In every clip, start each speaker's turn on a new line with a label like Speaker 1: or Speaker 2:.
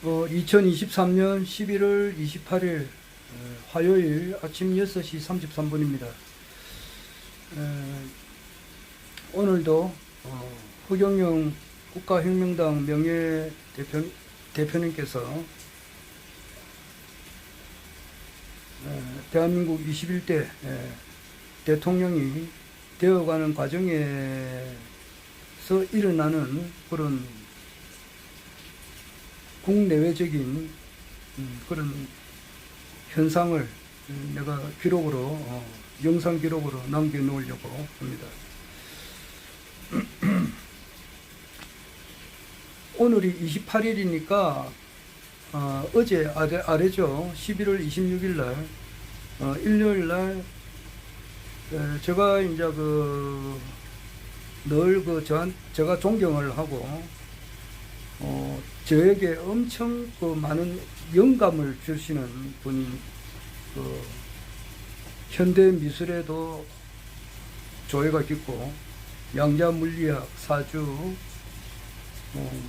Speaker 1: 2023년 11월 28일 화요일 아침 6시 33분입니다. 오늘도 허경영 국가혁명당 대표님께서 대한민국 21대 대통령이 되어가는 과정에서 일어나는 그런 국내외적인 그런 현상을 내가 기록으로 영상 기록으로 남겨놓으려고 합니다. 오늘이 28일이니까 어제 아래죠. 11월 26일 날 일요일 날 제가 이제 늘 제가 존경을 하고 저에게 엄청 많은 영감을 주시는 분이 현대 미술에도 조예가 깊고 양자 물리학, 사주,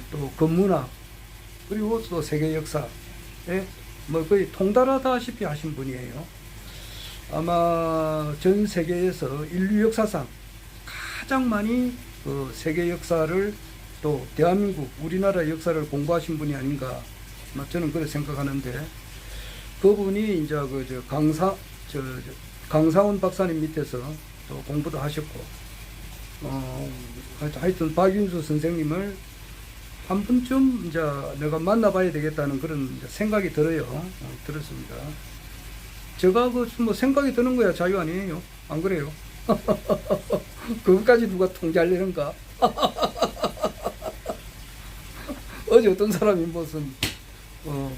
Speaker 1: 또 건문학, 그리고 또 세계 역사에 거의 통달하다시피 하신 분이에요. 아마 전 세계에서 인류 역사상 가장 많이 세계 역사를 또 대한민국, 우리나라 역사를 공부하신 분이 아닌가, 저는 그렇게 생각하는데, 그분이 이제 강사원 박사님 밑에서 또 공부도 하셨고, 하여튼 박윤수 선생님을 한 번쯤 이제 내가 만나봐야 되겠다는 그런 생각이 들었습니다. 제가 생각이 드는 거야 자유 아니에요? 안 그래요? 그것까지 누가 통제하려는가? 어제 어떤 사람이 무슨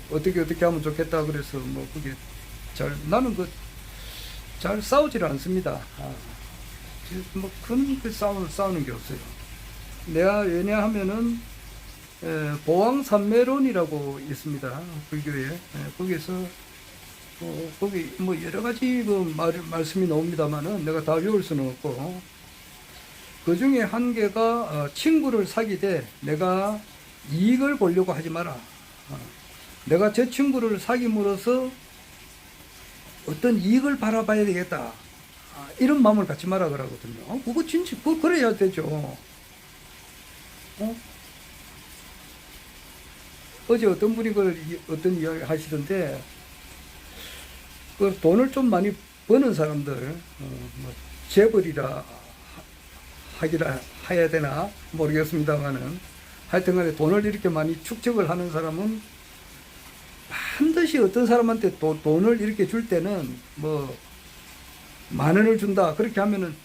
Speaker 1: 어떻게 하면 좋겠다 그래서 그게 나는 잘 싸우질 않습니다. 큰 싸우는 게 없어요. 내가 왜냐하면은 보왕산매론이라고 있습니다. 불교에. 거기서 거기 여러 가지 말씀이 나옵니다만은 내가 다 외울 수는 없고, 그 중에 한 개가 친구를 사귀되 내가 이익을 보려고 하지 마라. 내가 제 친구를 사귐으로써 어떤 이익을 바라봐야 되겠다. 이런 마음을 갖지 마라 그러거든요. 그거 진짜 그래야 되죠. 어제 어떤 분이 어떤 이야기 하시던데, 돈을 좀 많이 버는 사람들, 재벌이라 해야 되나 모르겠습니다만은, 하여튼 간에 돈을 이렇게 많이 축적을 하는 사람은 반드시 어떤 사람한테 돈을 이렇게 줄 때는 10,000원을 준다. 그렇게 하면은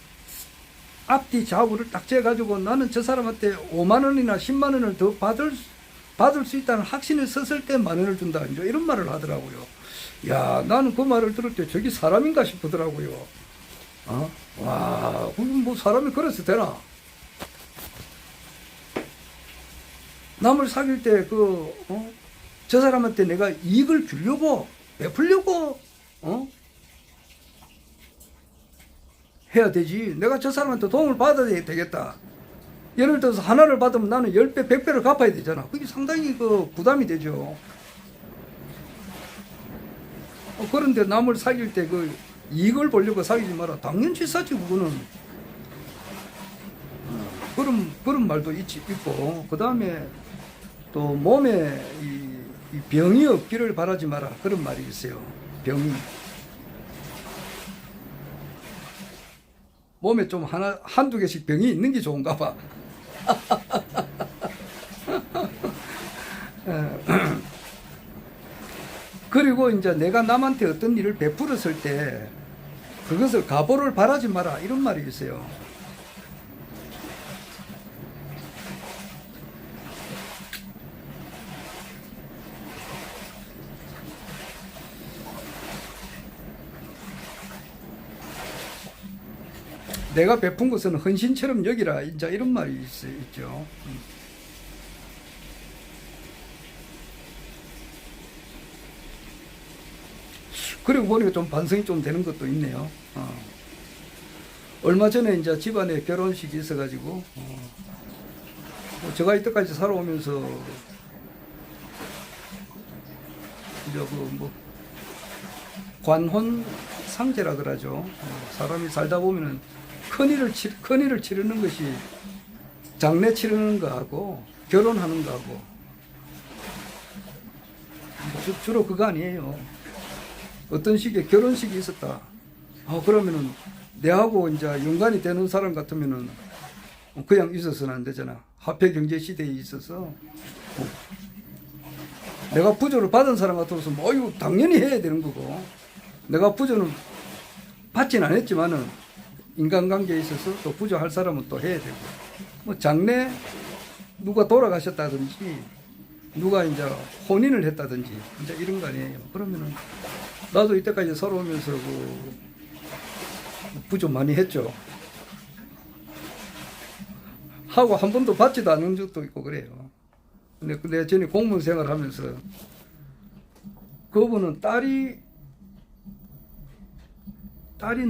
Speaker 1: 앞뒤 좌우를 딱 재가지고 나는 저 사람한테 50,000원이나 100,000원을 더 받을 수 있다는 확신을 썼을 때 10,000원을 준다. 이제 이런 말을 하더라고요. 야, 나는 그 말을 들을 때 저기 사람인가 싶더라고요. 와, 사람이 그래서 되나? 남을 사귈 때 저 사람한테 내가 이익을 주려고, 베풀려고, 해야 되지. 내가 저 사람한테 도움을 받아야 되겠다. 예를 들어서 하나를 받으면 나는 10배, 100배를 갚아야 되잖아. 그게 상당히 부담이 되죠. 그런데 남을 사귈 때 이익을 보려고 사귀지 마라. 당연히 사지, 그거는. 그런 말도 있고, 그 다음에 또 몸에 이 병이 없기를 바라지 마라. 그런 말이 있어요. 병이. 몸에 좀 한두 개씩 병이 있는 게 좋은가 봐. 그리고 이제 내가 남한테 어떤 일을 베풀었을 때 그것을 가보를 바라지 마라. 이런 말이 있어요. 내가 베푼 것은 헌신처럼 여기라. 이제 이런 말이 있죠. 그리고 보니까 좀 반성이 좀 되는 것도 있네요. 얼마 전에 이제 집안에 결혼식이 있어가지고, 제가 이때까지 살아오면서 이제 뭐 관혼 상제라 그러죠. 사람이 살다 보면은 큰일을 치르는 것이 장례 치르는 거하고 결혼하는 거하고 주로 그거 아니에요. 어떤 식의 결혼식이 있었다. 그러면은 내하고 이제 연관이 되는 사람 같으면은 그냥 있어서는 안 되잖아. 화폐 경제 시대에 있어서 내가 부조를 받은 사람 같아서 뭐 이거 당연히 해야 되는 거고, 내가 부조는 받진 않았지만은 인간관계에 있어서 또 부조할 사람은 또 해야 되고, 뭐 장래 누가 돌아가셨다든지 누가 이제 혼인을 했다든지 이제 이런 거 아니에요. 그러면은 나도 이때까지 살아오면서 그 부조 많이 했죠. 하고 한 번도 받지도 않은 적도 있고 그래요. 근데 전에 공무원 생활하면서 그분은 딸이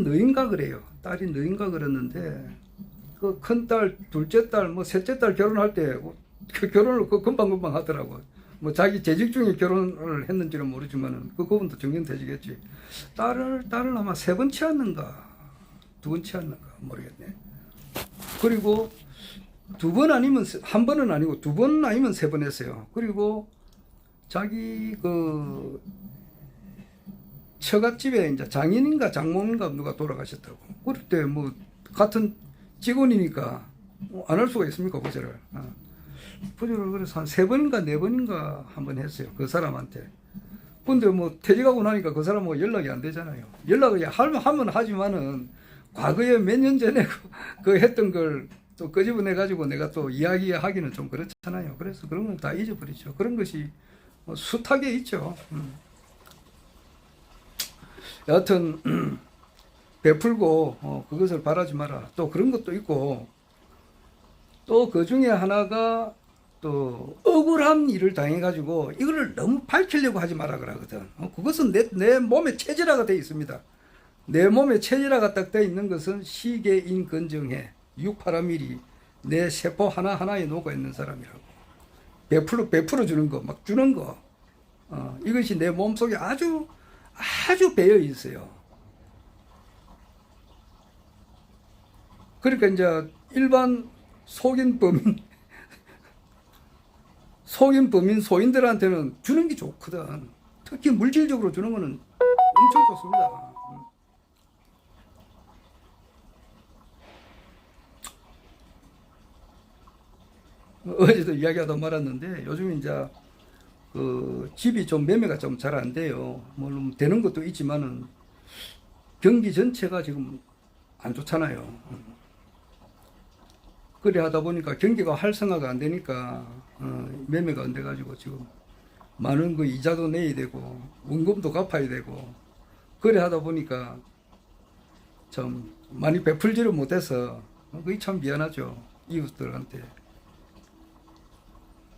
Speaker 1: 너인가 그래요. 딸이 너인가 그랬는데 그 큰딸, 둘째 딸, 뭐 셋째 딸 결혼할 때 그 결혼을 그 금방금방 하더라고. 뭐 자기 재직 중에 결혼을 했는지는 모르지만은 그분도 정년퇴직했지. 딸을 아마 3번 치웠는가 2번 치웠는가 모르겠네. 그리고 2번 아니면 1번은 아니고 2번 아니면 3번 했어요. 그리고 자기 그 처갓집에 이제 장인인가 장모인가 누가 돌아가셨다고. 그럴 때 뭐 같은 직원이니까 안 할 수가 있습니까, 부조를. 부조를 그래서 한 3번인가 4번인가 한번 했어요, 그 사람한테. 근데 뭐 퇴직하고 나니까 그 사람 뭐 연락이 안 되잖아요. 연락을 하면 하지만은 과거에 몇 년 전에 그 했던 걸 또 끄집어내 가지고 내가 또 이야기하기는 좀 그렇잖아요. 그래서 그런 건 다 잊어버리죠. 그런 것이 뭐 숱하게 있죠. 여하튼 베풀고 그것을 바라지 마라. 또 그런 것도 있고, 또 그 중에 하나가 또 억울한 일을 당해가지고 이거를 너무 밝히려고 하지 마라 그러거든. 그것은 내 몸에 체질화가 되어 있습니다. 내 몸에 체질화가 딱 되어 있는 것은 시계인근정해 6파라밀이 내 세포 하나하나에 녹아있는 사람이라고. 베풀어 주는 거, 막 주는 거, 이것이 내 몸속에 아주 배어 있어요. 그러니까 이제 일반 속인 범인 소인들한테는 주는 게 좋거든. 특히 물질적으로 주는 거는 엄청 좋습니다. 어제도 이야기하다 말았는데 요즘 이제 그 집이 좀 매매가 좀 잘 안 돼요. 물론 되는 것도 있지만은 경기 전체가 지금 안 좋잖아요. 그래 하다 보니까 경기가 활성화가 안 되니까 매매가 안 돼가지고 지금 많은 그 이자도 내야 되고 원금도 갚아야 되고, 그래 하다 보니까 참 많이 베풀지를 못해서 그게 참 미안하죠. 이웃들한테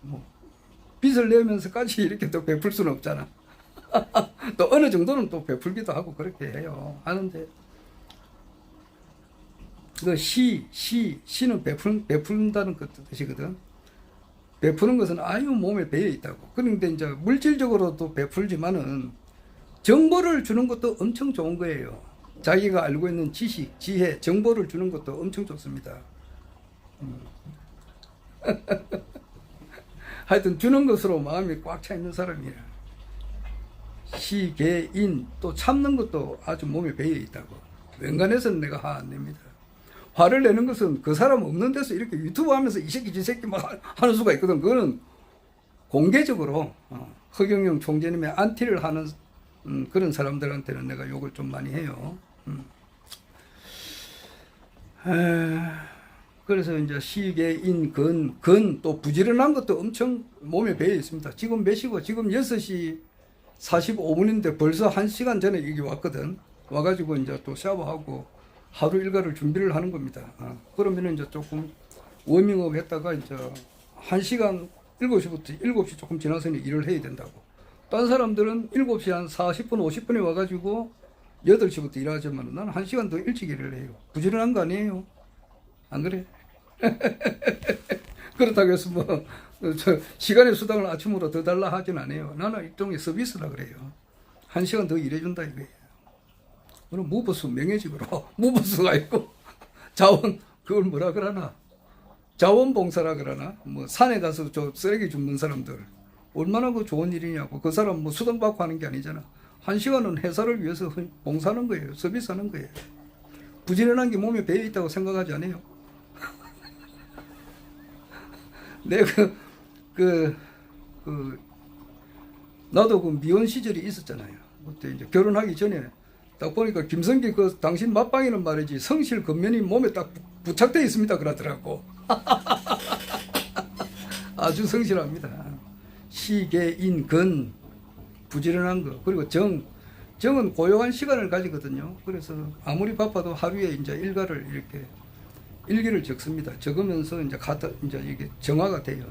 Speaker 1: 뭐 빚을 내면서까지 이렇게 또 베풀 수는 없잖아. 또 어느 정도는 또 베풀기도 하고 그렇게 해요. 하는데 그 시는 베푼다는 뜻이거든. 베푸는 것은 아유 몸에 배어 있다고. 그런데 이제 물질적으로도 베풀지만은 정보를 주는 것도 엄청 좋은 거예요. 자기가 알고 있는 지식, 지혜, 정보를 주는 것도 엄청 좋습니다. 하여튼 주는 것으로 마음이 꽉 차 있는 사람이에요. 시계인, 또 참는 것도 아주 몸에 배어 있다고. 웬간해서는 내가 화 안 냅니다. 화를 내는 것은 그 사람 없는 데서 이렇게 유튜브 하면서 이 새끼 저 새끼 막 하는 수가 있거든. 그거는 공개적으로 허경영 총재님의 안티를 하는 그런 사람들한테는 내가 욕을 좀 많이 해요. 그래서 이제 시계인 근 또 부지런한 것도 엄청 몸에 배어 있습니다. 지금 몇 시고? 지금 6시 45분인데 벌써 1시간 전에 여기 왔거든. 와가지고 이제 또 샤워하고 하루 일과를 준비를 하는 겁니다. 그러면 이제 조금 워밍업 했다가 이제 1시간 7시부터 7시 조금 지나서는 일을 해야 된다고. 딴 사람들은 7시 한 40분, 50분에 와가지고 8시부터 일하지만 나는 1시간 더 일찍 일을 해요. 부지런한 거 아니에요? 안 그래? 그렇다고 해서 뭐 시간의 수당을 아침으로 더 달라 하진 않아요. 나는 일종의 서비스라 그래요. 1시간 더 일해준다 이거예요. 그럼 무보수 명예직으로 무보수가 있고 자원 그걸 뭐라 그러나 자원봉사라 그러나 뭐 산에 가서 저 쓰레기 줍는 사람들 얼마나 그 좋은 일이냐고. 그 사람 뭐 수당 받고 하는 게 아니잖아. 1시간은 회사를 위해서 봉사하는 거예요. 서비스하는 거예요. 부지런한 게 몸에 배어 있다고 생각하지 않아요. 내가 나도 그 미혼 시절이 있었잖아요. 그때 이제 결혼하기 전에 딱 보니까 김성기 그 당신 맞방이는 말이지 성실 근면이 몸에 딱 부착되어 있습니다 그러더라고. 아주 성실합니다. 시계인 근 부지런한 거 그리고 정은 고요한 시간을 가지거든요. 그래서 아무리 바빠도 하루에 이제 일과를 이렇게 일기를 적습니다. 적으면서 이제 이게 정화가 돼요.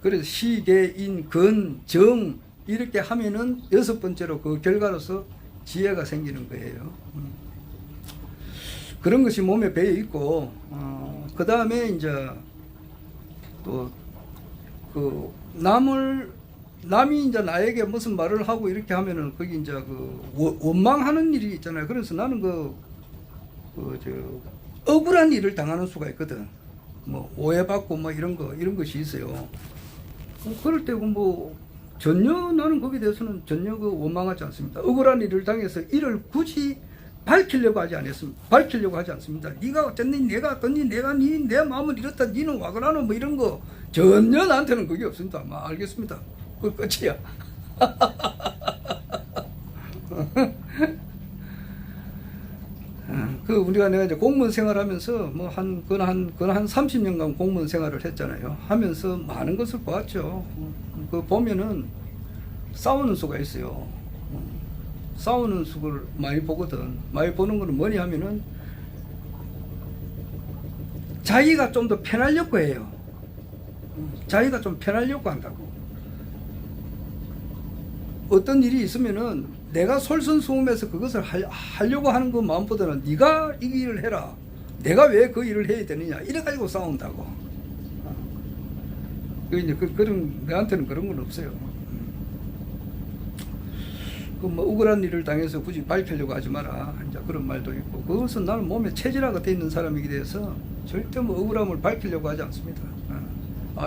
Speaker 1: 그래서 시계인 근 정 이렇게 하면은 6번째로 그 결과로서 지혜가 생기는 거예요. 그런 것이 몸에 배어 있고, 그 다음에 이제 또 남이 이제 나에게 무슨 말을 하고 이렇게 하면은 거기 이제 원망하는 일이 있잖아요. 그래서 나는 억울한 일을 당하는 수가 있거든. 뭐 오해받고 뭐 이런 것이 있어요. 그럴 때 전혀 나는 거기에 대해서는 전혀 원망하지 않습니다. 억울한 일을 당해서 이를 굳이 밝히려고 하지 않습니다. 네가 어쨌니, 내가 어떻니, 내 마음을 이렇다, 니는 와 그러노 뭐 이런 거 전혀 나한테는 그게 없습니다. 알겠습니다. 그 끝이야. 내가 이제 공무원 생활하면서 한 30년간 공무원 생활을 했잖아요. 하면서 많은 것을 보았죠. 보면은 싸우는 수가 있어요. 싸우는 수를 많이 보거든. 많이 보는 거는 뭐냐 하면은 자기가 좀 더 편하려고 해요. 자기가 좀 편하려고 한다고. 어떤 일이 있으면은 내가 솔선수범해서 그것을 하려고 하는 그 마음보다는 네가 이 일을 해라. 내가 왜 그 일을 해야 되느냐. 이래가지고 싸운다고. 내한테는 그런 건 없어요. 억울한 일을 당해서 굳이 밝히려고 하지 마라. 이제 그런 말도 있고. 그것은 나는 몸에 체질화가 돼 있는 사람이기 돼서 절대 억울함을 밝히려고 하지 않습니다.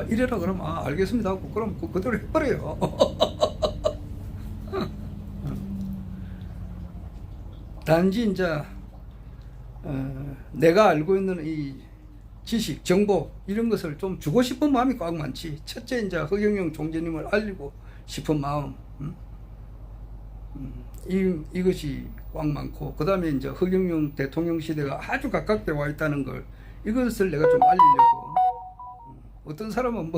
Speaker 1: 이래라 그러면 알겠습니다 하고 그럼 그대로 해버려요. 단지 이제 내가 알고 있는 이 지식, 정보 이런 것을 좀 주고 싶은 마음이 꽉 많지. 첫째 이제 허경영 총재님을 알리고 싶은 마음, 이것이 꽉 많고, 그 다음에 이제 허경영 대통령 시대가 아주 가깝게 와 있다는 걸 이것을 내가 좀 알리려고. 어떤 사람은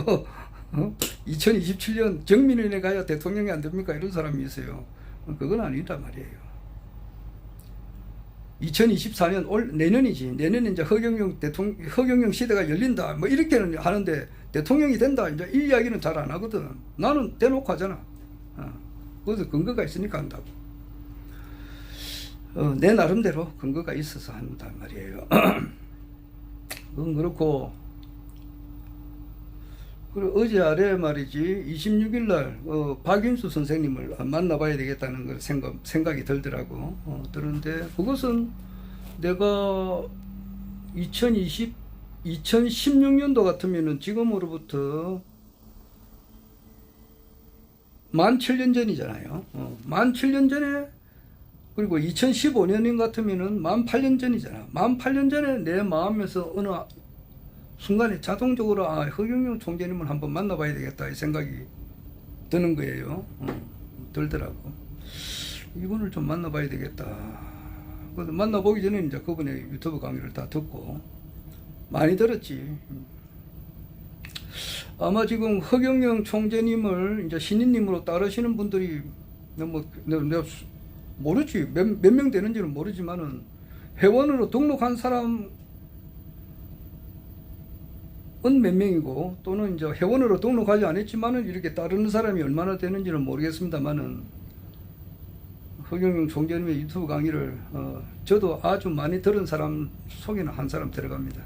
Speaker 1: 2027년 정민원에 가야 대통령이 안 됩니까? 이런 사람이 있어요. 그건 아니다 말이에요. 2024년 내년이지. 내년에 이제 허경영 시대가 열린다. 뭐 이렇게는 하는데 대통령이 된다. 이제 이 이야기는 잘 안 하거든. 나는 대놓고 하잖아. 그래서 근거가 있으니까 한다고. 내 나름대로 근거가 있어서 한단 말이에요. 그건 그렇고. 그리고 어제 아래 말이지 26일 날 박윤수 선생님을 만나봐야 되겠다는 걸 생각이 들더라고. 들었는데 그것은 내가 2016년도 같으면은 지금으로부터 17,000년 전이잖아요. 17,000년 전에, 그리고 2015년인 같으면은 18,000년 전이잖아. 18,000년 전에 내 마음에서 어느 순간에 자동적으로 허경영 총재님을 한번 만나봐야 되겠다 이 생각이 드는 거예요. 들더라고. 이분을 좀 만나봐야 되겠다. 그래서 만나보기 전에 이제 그분의 유튜브 강의를 다 듣고 많이 들었지. 아마 지금 허경영 총재님을 이제 신인님으로 따르시는 분들이 내가 모르지 몇 명 되는지는 모르지만은 회원으로 등록한 사람 몇 명이고 또는 이제 회원으로 등록하지 않았지만은 이렇게 따르는 사람이 얼마나 되는지는 모르겠습니다만은 허경영 총재님의 유튜브 강의를 저도 아주 많이 들은 사람 속에는 한 사람 들어갑니다.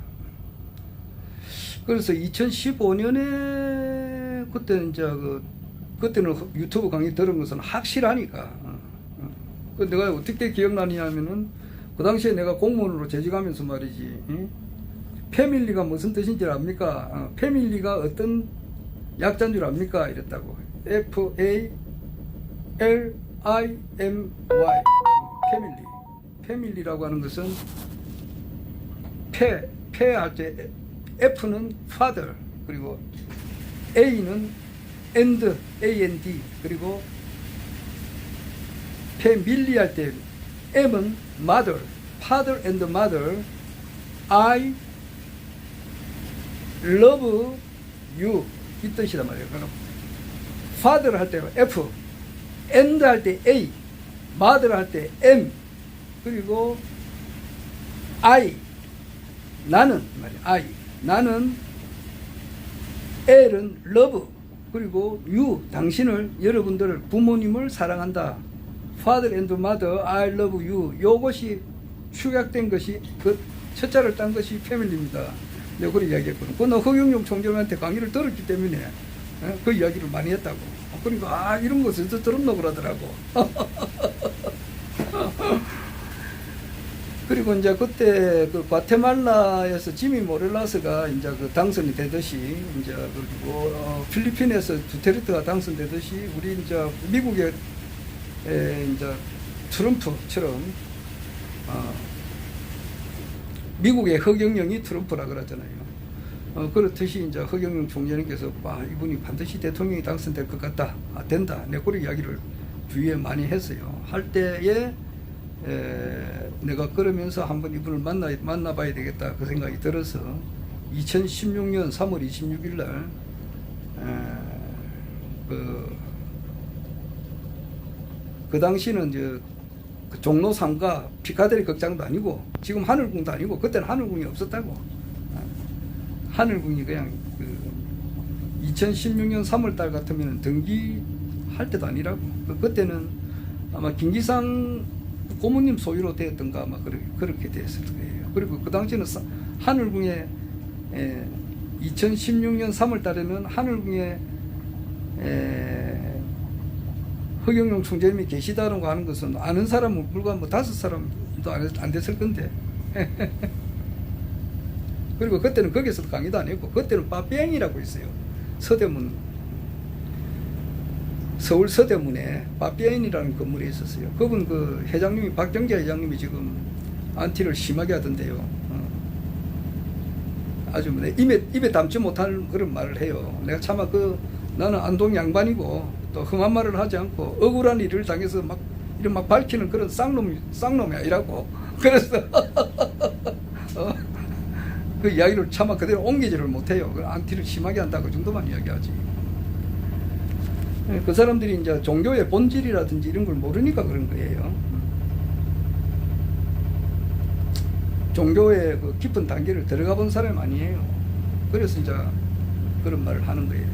Speaker 1: 그래서 2015년에 그때 이제 그때는 유튜브 강의 들은 것은 확실하니까. 그 내가 어떻게 기억나냐면은 그 당시에 내가 공무원으로 재직하면서 말이지. 패밀리가 무슨 뜻인지 압니까? 패밀리가 어떤 약자인 줄 압니까? 이랬다고. FALIMY. 패밀리. 패밀리라고 하는 것은 할 때 F는 father, 그리고 A는 and, AND, 그리고 패밀리 할 때 M은 mother, father and mother. I love you 이 뜻이란 말이에요. 그럼 father 할 때 F, and 할 때 A, mother 할 때 M, 그리고 I 나는 말이야. I 나는 L은 love, 그리고 you 당신을, 여러분들을, 부모님을 사랑한다. Father and mother, I love you. 요것이 축약된 것이 그 첫자를 딴 것이 패밀리입니다. 내가 그런 이야기했거든. 그건 허경영 총재한테 강의를 들었기 때문에 그 이야기를 많이 했다고. 그러니까 이런 것을 들었나 그러더라고. 그리고 이제 그때 그 과테말라에서 지미 모렐라스가 이제 그 당선이 되듯이, 이제 그리고 필리핀에서 두테르테가 당선되듯이, 우리 이제 미국의 이제 트럼프처럼 미국의 허경영이 트럼프라 그러잖아요. 그렇듯이 이제 허경영 총재님께서 이분이 반드시 대통령이 당선될 것 같다, 된다, 내 그런 이야기를 주위에 많이 했어요. 할 때에 내가 그러면서 한번 이분을 만나봐야 되겠다 그 생각이 들어서 2016년 3월 26일 날 그 당시는 이제 그 종로 3가 피카데리 극장도 아니고 지금 하늘궁도 아니고, 그때는 하늘궁이 없었다고. 하늘궁이 그냥 2016년 3월 달 같으면 등기할 때도 아니라고. 그때는 아마 김기상 고모님 소유로 되었던가 아마 그렇게 됐을 거예요. 그리고 그 당시에는 하늘궁에 2016년 3월 달에는 하늘궁에 허경영 총재님이 계시다는 거 하는 것은 아는 사람은 불과 5사람도 안 됐을 건데. 그리고 그때는 거기서도 강의도 안 했고, 그때는 빠삐행이라고 있어요. 서대문, 서울 서대문에 빠삐행이라는 건물이 있었어요. 그분 그 회장님이 박정재 회장님이 지금 안티를 심하게 하던데요. 아주 입에 담지 못할 그런 말을 해요. 내가 차마 나는 안동 양반이고 또 험한 말을 하지 않고 억울한 일을 당해서 막 밝히는 그런 쌍놈이 아니라고. 그래서 그 이야기를 차마 그대로 옮기지를 못해요. 안티를 심하게 한다 그 정도만 이야기하지. 그 사람들이 이제 종교의 본질이라든지 이런 걸 모르니까 그런 거예요. 종교의 그 깊은 단계를 들어가 본 사람이 아니에요. 그래서 이제 그런 말을 하는 거예요.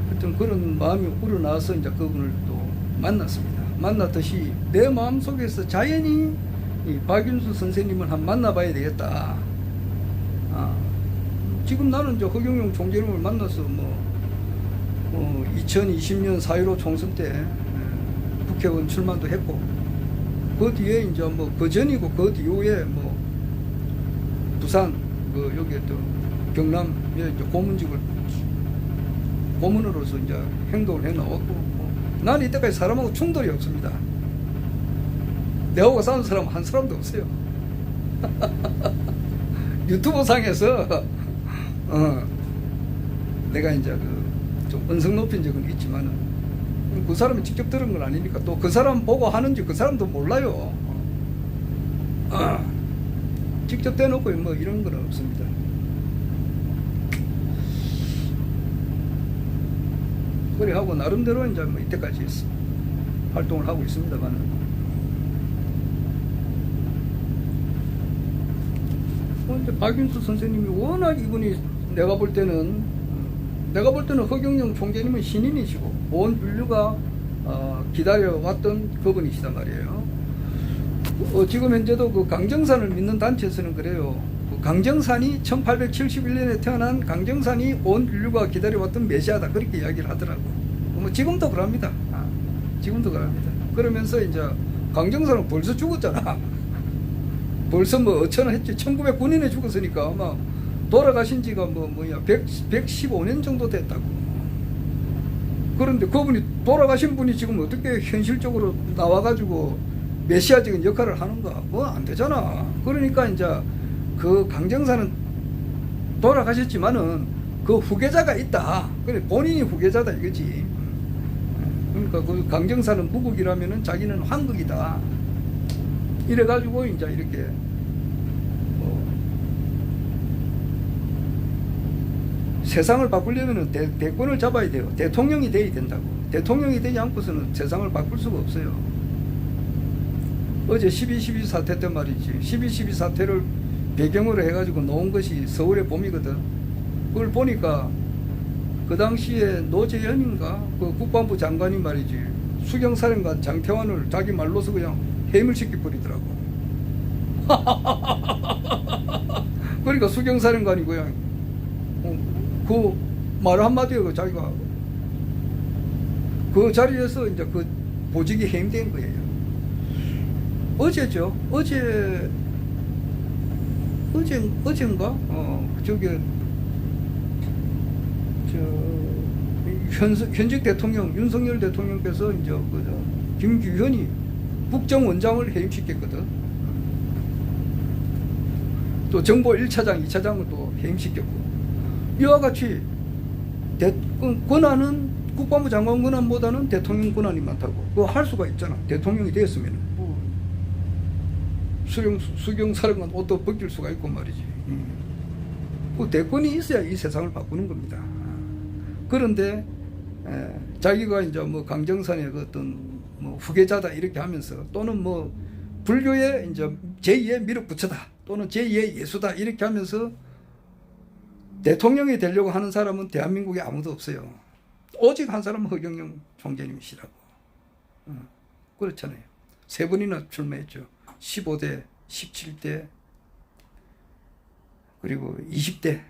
Speaker 1: 하여튼 그런 마음이 우러나서 이제 그분을 또 만났습니다. 만났듯이 내 마음속에서 자연히 이 박윤수 선생님을 한번 만나봐야 되겠다. 지금 나는 이제 허경영 총재님을 만나서 2020년 4.15 총선 때 국회의원 출마도 했고, 그 뒤에 이제 그 전이고 그 뒤에 부산 여기 또 경남에 이제 고문으로서 이제 행동을 해 나왔고, 나는 이때까지 사람하고 충돌이 없습니다. 내하고 싸운 사람 한 사람도 없어요. 유튜브 상에서 내가 이제 좀 언성 높인 적은 있지만은 그 사람이 직접 들은 건 아니니까, 또 그 사람 보고 하는지 그 사람도 몰라요. 직접 대놓고 이런 건 없습니다. 그래 하고 나름대로 이제 이때까지 활동을 하고 있습니다만은, 이제 박윤수 선생님이 워낙 이분이 내가 볼 때는 허경영 총재님은 신인이시고 온 인류가 기다려왔던 그분이시단 말이에요. 지금 현재도 그 강정산을 믿는 단체에서는 그래요. 그 강정산이 1871년에 태어난 강정산이 온 인류가 기다려왔던 메시아다 그렇게 이야기를 하더라고. 뭐 지금도 그럽니다. 지금도 그럽니다. 그러면서 이제 강정산은 벌써 죽었잖아. 벌써 뭐 어쩌나 했지. 1909년에 죽었으니까 아마 돌아가신 지가 115년 정도 됐다고. 그런데 그분이 돌아가신 분이 지금 어떻게 현실적으로 나와가지고 메시아적인 역할을 하는가? 뭐 안 되잖아. 그러니까 이제 그 강정산은 돌아가셨지만은 그 후계자가 있다. 그래 본인이 후계자다 이거지. 그러니까 그 강정산은 무국이라면은 자기는 황국이다. 이래가지고 이제 이렇게 세상을 바꾸려면은 대권을 잡아야 돼요. 대통령이 돼야 된다고. 대통령이 되지 않고서는 세상을 바꿀 수가 없어요. 어제 12.12 사태 때 말이지. 12.12 사태를 배경으로 해가지고 놓은 것이 서울의 봄이거든. 그걸 보니까 그 당시에 노재현인가 그 국방부 장관이 말이지 수경사령관 장태환을 자기 말로서 그냥 해임을 시켜버리더라고. 그러니까 수경사령관이 그냥 그 말 한마디에 그 자기가 그 자리에서 이제 그 보직이 해임된 거예요. 어제죠. 어젠가? 현직 대통령, 윤석열 대통령께서 이제 김규현이 국정원장을 해임시켰거든. 또 정보 1차장, 2차장을 또 해임시켰고. 이와 같이 권한은 국방부 장관 권한보다는 대통령 권한이 많다고. 그거 할 수가 있잖아. 대통령이 되었으면. 수경사령관 옷도 벗길 수가 있고 말이지. 그 대권이 있어야 이 세상을 바꾸는 겁니다. 그런데 자기가 이제 뭐 강정산의 그 어떤 뭐 후계자다 이렇게 하면서 또는 뭐 불교의 이제 제2의 미륵부처다 또는 제2의 예수다 이렇게 하면서 대통령이 되려고 하는 사람은 대한민국에 아무도 없어요. 오직 한 사람은 허경영 총재님이시라고. 그렇잖아요. 3번이나 출마했죠. 15대, 17대, 그리고 20대.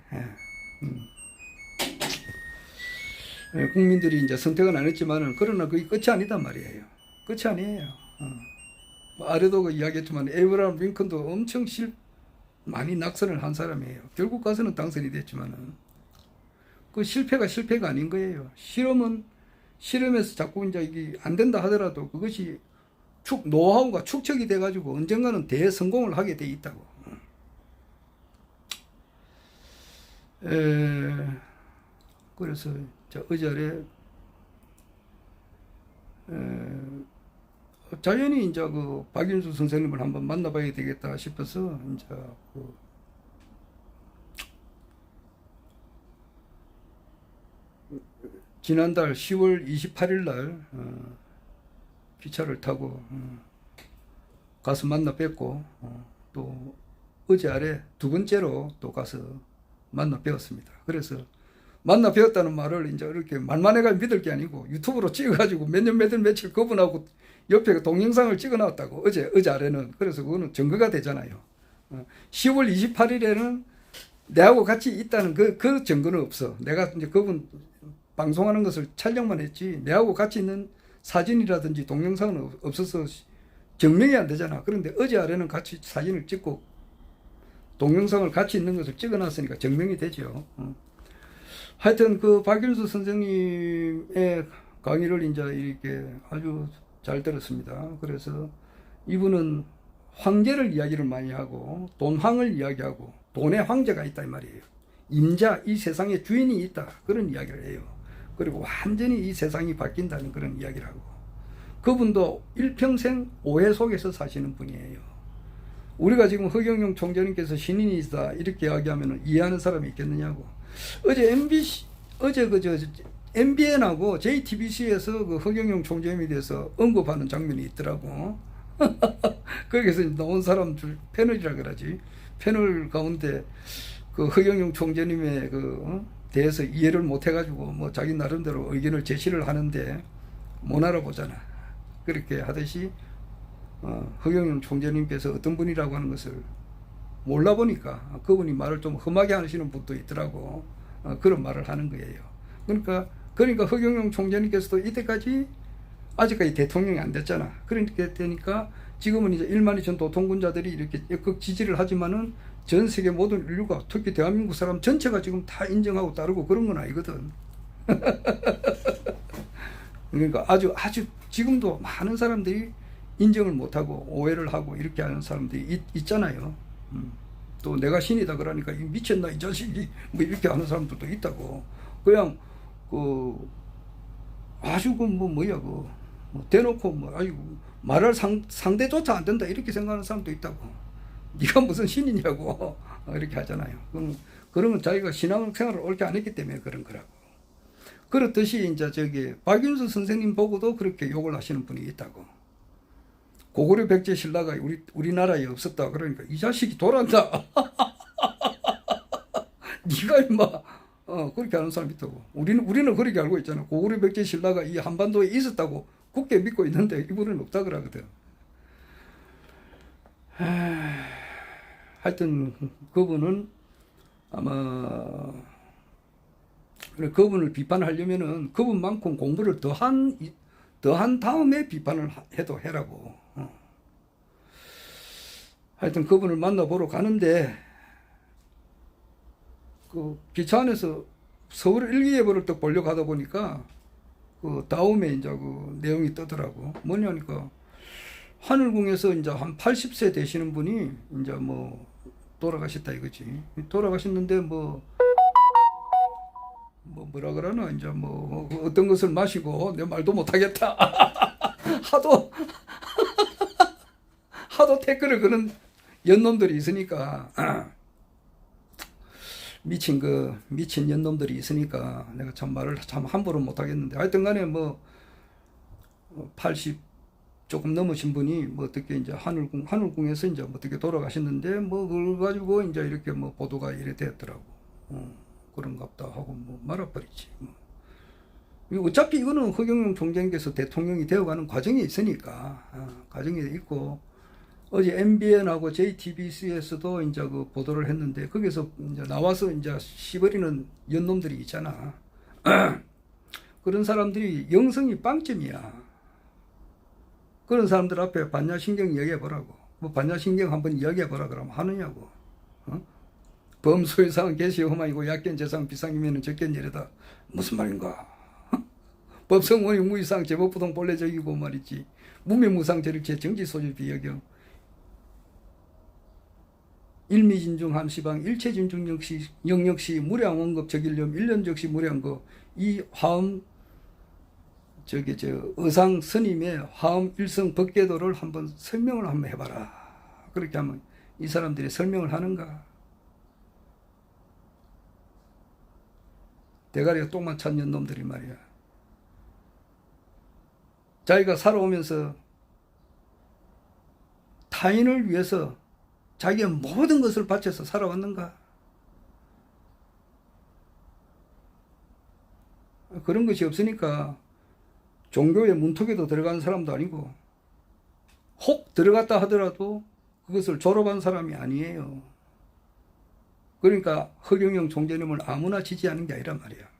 Speaker 1: 국민들이 이제 선택은 안 했지만은, 그러나 그게 끝이 아니단 말이에요. 끝이 아니에요. 아래도 그 이야기했지만, 에이브라함 링컨도 엄청 많이 낙선을 한 사람이에요. 결국 가서는 당선이 됐지만은, 그 실패가 아닌 거예요. 실험에서 자꾸 이제 이게 안 된다 하더라도 그것이 노하우가 축적이 돼가지고 언젠가는 대성공을 하게 돼 있다고. 그래서 어제 자연히 이제 그 박윤수 선생님을 한번 만나봐야 되겠다 싶어서 이제 지난달 10월 28일 날 기차를 타고 가서 만나 뵙고 또 어제 아래 2번째로 또 가서 만나 뵈었습니다. 그래서 만나 뵈었다는 말을 이제 이렇게 말만 해가 믿을 게 아니고 유튜브로 찍어가지고 몇 년 며칠 거분하고 옆에 동영상을 찍어 놨다고 어제 아래는. 그래서 그거는 증거가 되잖아요. 10월 28일에는 내하고 같이 있다는 그 증거는 없어. 내가 이제 그분 방송하는 것을 촬영만 했지 내하고 같이 있는 사진이라든지 동영상은 없어서 증명이 안 되잖아. 그런데 어제 아래는 같이 사진을 찍고 동영상을 같이 있는 것을 찍어 놨으니까 증명이 되죠. 하여튼 그 박윤수 선생님의 강의를 이제 이렇게 아주 잘 들었습니다. 그래서 이분은 황제를 이야기를 많이 하고 돈황을 이야기하고 돈의 황제가 있다 이 말이에요. 임자, 이 세상에 주인이 있다 그런 이야기를 해요. 그리고 완전히 이 세상이 바뀐다는 그런 이야기를 하고, 그분도 일평생 오해 속에서 사시는 분이에요. 우리가 지금 허경영 총재님께서 신인이다 이렇게 이야기하면 이해하는 사람이 있겠느냐고. 어제 MBN하고 JTBC에서 그 허경영 총재님에 대해서 언급하는 장면이 있더라고. 거기서 나온 사람들 패널이라 그러지. 패널 가운데 그 허경영 총재님의 대해서 이해를 못 해가지고 뭐 자기 나름대로 의견을 제시를 하는데 못 알아보잖아. 그렇게 하듯이 허경영 총재님께서 어떤 분이라고 하는 것을 몰라 보니까 그분이 말을 좀 험하게 하시는 분도 있더라고. 그런 말을 하는 거예요. 그러니까 허경영 총재님께서도 이때까지 아직까지 대통령이 안 됐잖아. 그러니까 되니까 지금은 이제 1만 2천 도통군자들이 이렇게 적극 지지를 하지만은 전 세계 모든 인류가 특히 대한민국 사람 전체가 지금 다 인정하고 따르고 그런 건 아니거든. 그러니까 아주 지금도 많은 사람들이 인정을 못하고 오해를 하고 이렇게 하는 사람들이 있잖아요. 또 내가 신이다 그러니까 미쳤나 이 자식이 뭐 이렇게 하는 사람들도 있다고. 그냥 아주 뭐 대놓고 뭐 아이고 말할 상대조차 안 된다 이렇게 생각하는 사람도 있다고. 네가 무슨 신이냐고 이렇게 하잖아요. 그러면 자기가 신앙생활을 옳게 안 했기 때문에 그런 거라고. 그렇듯이 이제 저기 박윤수 선생님 보고도 그렇게 욕을 하시는 분이 있다고. 고구려 백제 신라가 우리나라에 없었다 그러니까 이 자식이 돌았다. 네가 임마 그렇게 하는 사람이 있다고. 우리는 그렇게 알고 있잖아. 고구려 백제 신라가 이 한반도에 있었다고 굳게 믿고 있는데 이분은 없다 그러거든. 하여튼 그분은 아마 그분을 비판하려면은 그분만큼 공부를 더한 다음에 비판을 해도 해라고. 하여튼 그분을 만나보러 가는데 그 기차 안에서 서울 일기예보를 또 보려고 하다 보니까 그 다음에 이제 그 내용이 뜨더라고. 뭐냐니까 하늘궁에서 이제 한 80세 되시는 분이 이제 뭐 돌아가셨다 이거지. 돌아가셨는데 뭐라 그러나 이제 뭐 어떤 것을 마시고 내 말도 못하겠다. 하도 태클을 그런 연놈들이 있으니까 미친 연놈들이 있으니까 내가 참 말을 참 함부로 못하겠는데 하여튼 간에 뭐 80 조금 넘으신 분이 뭐 어떻게 이제 하늘궁에서 이제 어떻게 돌아가셨는데 뭐 그걸 가지고 이제 이렇게 뭐 보도가 이래 됐더라고. 그런갑다 하고 뭐 말아버리지. 어차피 이거는 허경영 총재님께서 대통령이 되어가는 과정이 있으니까 과정이 있고 어제 MBN하고 JTBC에서도 이제 그 보도를 했는데 거기서 이제 나와서 이제 시버리는 연놈들이 있잖아. 그런 사람들이 영성이 빵점이야. 그런 사람들 앞에 반야신경 이야기해보라고. 뭐 반야신경 한번 이야기해보라 그러면 하느냐고. 범소유상 개시 험하이고 약견 재상 비상이면 적견 예래다. 무슨 말인가? 법성원이 무이상 제법부동 본래적이고 말이지. 무명무상 제력체 정지소지 비여경. 일미진중 함시방 일체진중 영역시 무량원급 적일념 일련적시 무량급. 이 화음 의상 스님의 화음 일성 법계도를 한번 설명을 한번 해봐라. 그렇게 하면 이 사람들이 설명을 하는가? 대가리가 똥만 찬 년놈들이 말이야. 자기가 살아오면서 타인을 위해서 자기의 모든 것을 바쳐서 살아왔는가? 그런 것이 없으니까 종교의 문턱에도 들어간 사람도 아니고 혹 들어갔다 하더라도 그것을 졸업한 사람이 아니에요. 그러니까 허경영 총재님을 아무나 지지하는 게 아니란 말이야.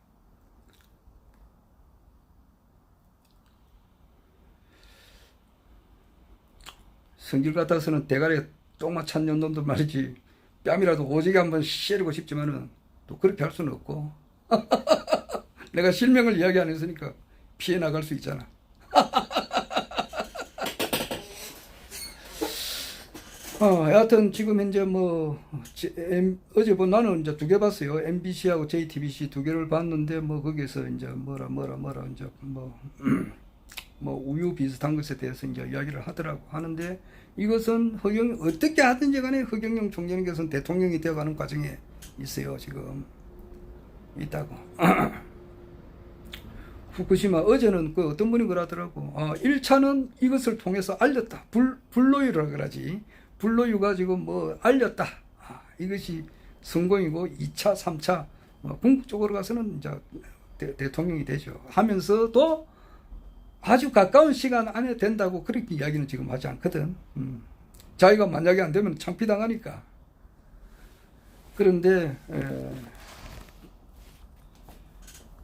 Speaker 1: 성질 같아서는 대가리에 똥만 찬 년놈들 말이지 뺨이라도 오지게 한번 씨르고 싶지만은 또 그렇게 할 수는 없고 내가 실명을 이야기 안 했으니까 피해 나갈 수 있잖아. 여하튼 지금 현재 어제 나는 이제 2개 봤어요. MBC하고 JTBC 2개를 봤는데 거기서 이제 뭐라 이제 우유 비슷한 것에 대해서 이제 이야기를 하는데 이것은 어떻게 하든지 간에 허경영 총재님께서는 대통령이 되어가는 과정에 있어요. 지금 있다고. 후쿠시마 어제는 그 어떤 분이 그러더라고. 1차는 이것을 통해서 알렸다. 불로유라 그러지. 불로유가 지금 알렸다. 이것이 성공이고 2차, 3차 궁극적으로 가서는 이제 대통령이 되죠. 하면서도 아주 가까운 시간 안에 된다고 그렇게 이야기는 지금 하지 않거든. 자기가 만약에 안 되면 창피당하니까. 그런데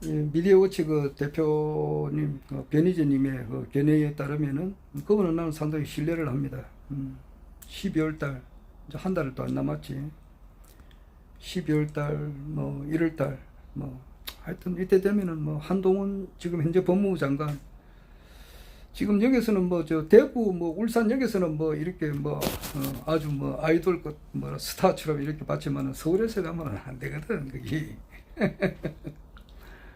Speaker 1: 이 미디어워치 그 대표님 변희재님의 그 견해에 따르면은 그분은 나는 상당히 신뢰를 합니다. 12월 달 이제 한 달도 안 남았지. 12월 달 뭐 1월 달 뭐 하여튼 이때 되면은 뭐 한동훈 지금 현재 법무부 장관 지금 여기서는 뭐 저 대구 뭐 울산역에서는 뭐 이렇게 뭐 아주 뭐 아이돌 뭐 스타처럼 이렇게 봤지만은 서울에서 가면은 안 되거든 그게.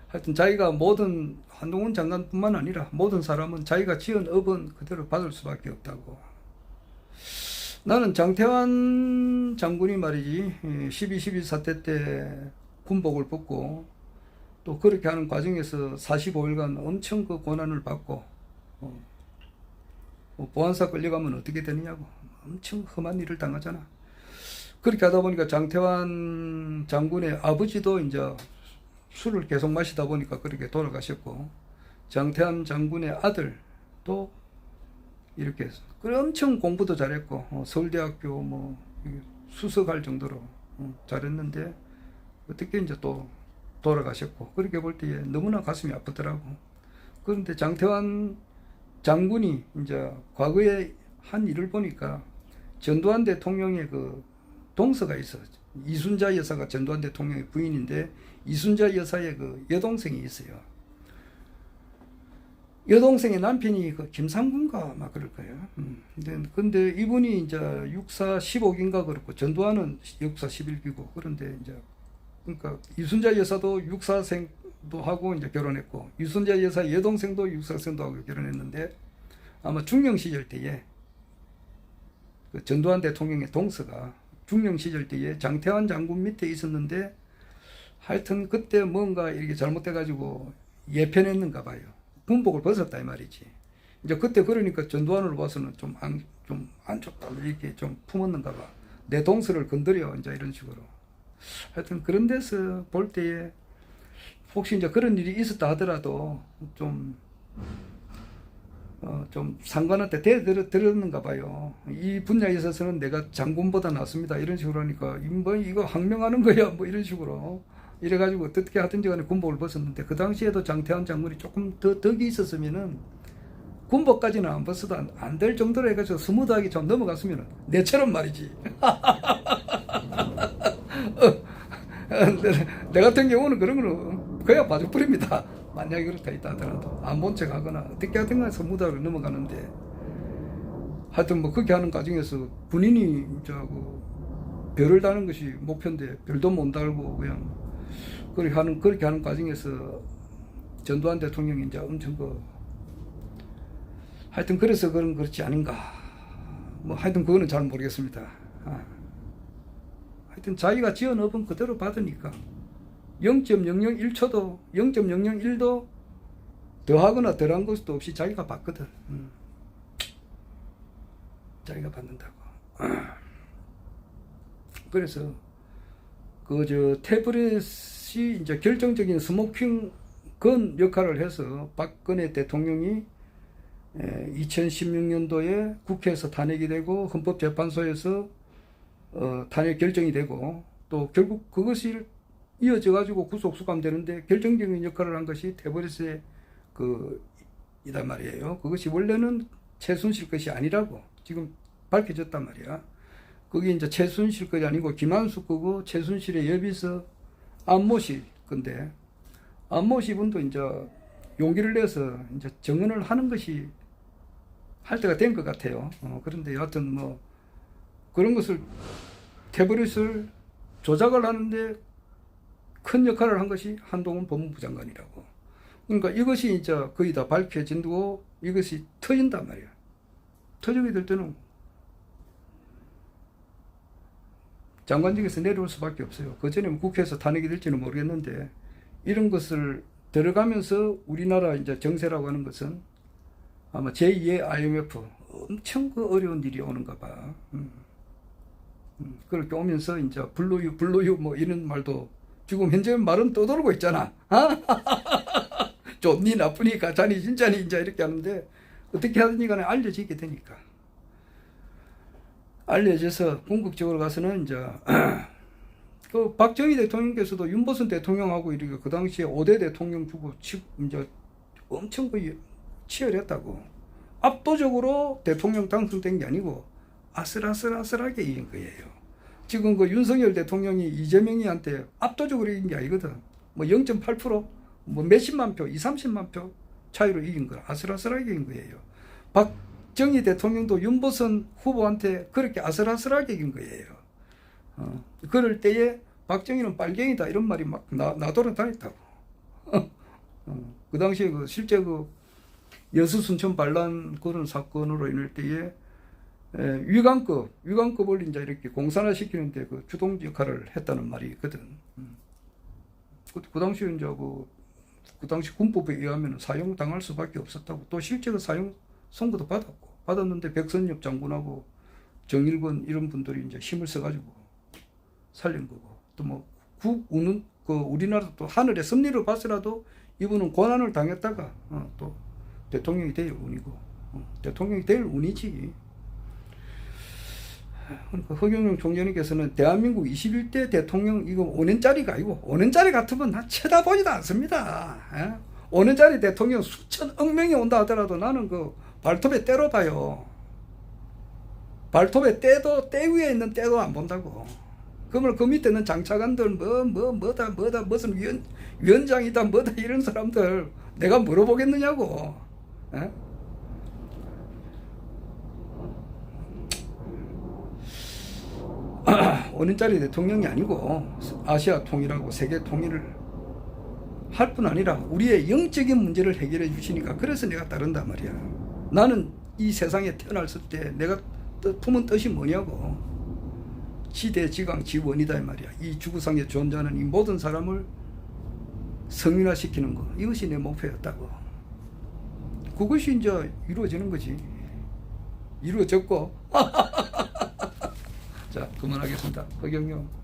Speaker 1: 하여튼 자기가 모든 한동훈 장관뿐만 아니라 모든 사람은 자기가 지은 업은 그대로 받을 수밖에 없다고. 나는 장태환 장군이 말이지 12.12 사태 때 군복을 벗고 또 그렇게 하는 과정에서 45일간 엄청 그 고난을 받고 보안사 끌려가면 어떻게 되느냐고 엄청 험한 일을 당하잖아. 그렇게 하다 보니까 장태환 장군의 아버지도 이제 술을 계속 마시다 보니까 그렇게 돌아가셨고 장태환 장군의 아들도 이렇게 그래 엄청 공부도 잘했고 서울대학교 뭐 수석할 정도로 잘했는데 어떻게 이제 또 돌아가셨고 그렇게 볼 때에 너무나 가슴이 아프더라고. 그런데 장태환 장군이 이제 과거에 한 일을 보니까 전두환 대통령의 그 동서가 있어. 이순자 여사가 전두환 대통령의 부인인데 이순자 여사의 그 여동생이 있어요. 여동생의 남편이 그 김상군가 막 그럴 거예요. 근데 이분이 이제 육사 15기인가 그렇고 전두환은 육사 11기고 그런데 이제 그러니까 이순자 여사도 육사생도 하고 이제 결혼했고 이순자 여사 여동생도 육사생도 하고 결혼했는데 아마 중령 시절 때에 그 전두환 대통령의 동서가 중령 시절 때에 장태환 장군 밑에 있었는데 하여튼 그때 뭔가 이렇게 잘못돼 가지고 예편했는가 봐요. 군복을 벗었다 이 말이지. 이제 그때 그러니까 전두환으로 봐서는 좀 안 좋다 이렇게 좀 품었는가 봐. 내 동서를 건드려 이제 이런 식으로. 하여튼 그런 데서 볼 때에 혹시 이제 그런 일이 있었다 하더라도 좀 상관한테 대들었는가 봐요. 이 분야에 있어서는 내가 장군보다 낫습니다. 이런 식으로 하니까 뭐 이거 항명하는 거야 뭐 이런 식으로 이래가지고 어떻게 하든지 간에 군복을 벗었는데 그 당시에도 장태환 장군이 조금 더 덕이 있었으면은 군복까지는 안 벗어도 안 될 정도로 해가지고 스무드하게 좀 넘어갔으면은 내처럼 말이지. 내 같은 경우는 그런 거는 그냥 봐줘버립니다. 만약에 그렇다 있다 하더라도 안 본 척 하거나 어떻게 하든가 해서 무다로 넘어가는데 하여튼 뭐 그렇게 하는 과정에서 군인이 이제 그 별을 다는 것이 목표인데 별도 못 달고 그냥 그렇게 하는 과정에서 전두환 대통령이 이제 엄청 하여튼 그래서 그렇지 않은가 뭐 하여튼 그거는 잘 모르겠습니다. 하여튼 자기가 지은 업은 그대로 받으니까 0.001초도 0.001도 더하거나 덜한 것도 없이 자기가 받거든. 자기가 받는다고. 그래서 태블릿이 이제 결정적인 스모킹 건 역할을 해서 박근혜 대통령이 2016년도에 국회에서 탄핵이 되고 헌법재판소에서 탄핵 결정이 되고 또 결국 그것이 이어져 가지고 구속 수감되는데 결정적인 역할을 한 것이 태블릿의 이단 말이에요. 그것이 원래는 최순실 것이 아니라고 지금 밝혀졌단 말이야. 그게 이제 최순실 것이 아니고 김한수 거고 최순실의 여비서 안모 씨 건데 안모 씨 분도 이제 용기를 내서 이제 증언을 하는 것이 할 때가 된 것 같아요. 그런데 여하튼 뭐 그런 것을 태블릿을 조작을 하는데 큰 역할을 한 것이 한동훈 법무부 장관이라고. 그러니까 이것이 이제 거의 다 밝혀진고 이것이 터진단 말이야. 터지게 될 때는 장관직에서 내려올 수밖에 없어요. 그 전에 국회에서 탄핵이 될지는 모르겠는데 이런 것을 들어가면서 우리나라 이제 정세라고 하는 것은 아마 제2의 IMF 엄청 어려운 일이 오는가 봐. 그렇게 오면서 이제 불로유 뭐 이런 말도 지금 현재 말은 떠돌고 있잖아. 좋니 나쁘니 가짜니 진짜니 이제 이렇게 하는데 어떻게 하든지 간에 알려지게 되니까. 알려져서 궁극적으로 가서는 이제 그 박정희 대통령께서도 윤보선 대통령하고 이렇게 그 당시에 5대 대통령 주고 이제 엄청 그 치열했다고. 압도적으로 대통령 당선된 게 아니고 아슬아슬하게 이긴 거예요. 지금 그 윤석열 대통령이 이재명이한테 압도적으로 이긴 게 아니거든. 뭐 0.8%, 뭐 몇십만 표, 30만 표 차이로 이긴 거라. 아슬아슬하게 이긴 거예요. 박정희 대통령도 윤보선 후보한테 그렇게 아슬아슬하게 이긴 거예요. 그럴 때에 박정희는 빨갱이다 이런 말이 막 나돌아다녔다고. 그 당시에 그 실제 그 여수 순천 반란 그런 사건으로 인할 때에 위관급을 이제 이렇게 공산화 시키는데 그 주동 역할을 했다는 말이 있거든. 그 당시에 이제 그 당시 군법에 의하면 사형당할 수밖에 없었다고. 또 실제 그 사형 선고도 받았는데 백선엽 장군하고 정일권 이런 분들이 이제 힘을 써가지고 살린 거고. 또 뭐 그 우리나라 또 하늘의 섭리를 봐서라도 이분은 고난을 당했다가 또 대통령이 될 운이고, 대통령이 될 운이지. 그러니까 허경영 총재님께서는 대한민국 21대 대통령 이거 5년짜리가 아니고 5년짜리 같으면 나 쳐다보지도 않습니다. 5년짜리 대통령 수천억 명이 온다 하더라도 나는 그 발톱에 때로 봐요. 발톱에 때도 때 위에 있는 때도 안 본다고. 그러면 그 밑에는 장차관들 뭐다 무슨 위원장이다 뭐다 이런 사람들 내가 물어보겠느냐고. 5년짜리 대통령이 아니고 아시아 통일하고 세계 통일을 할 뿐 아니라 우리의 영적인 문제를 해결해 주시니까 그래서 내가 따른단 말이야. 나는 이 세상에 태어났을 때 내가 품은 뜻이 뭐냐고. 지대지강지원이다 이 말이야. 이 지구상에 존재하는 이 모든 사람을 성인화시키는 거, 이것이 내 목표였다고. 그것이 이제 이루어지는 거지. 이루어졌고. 자, 그만하겠습니다. 허경영.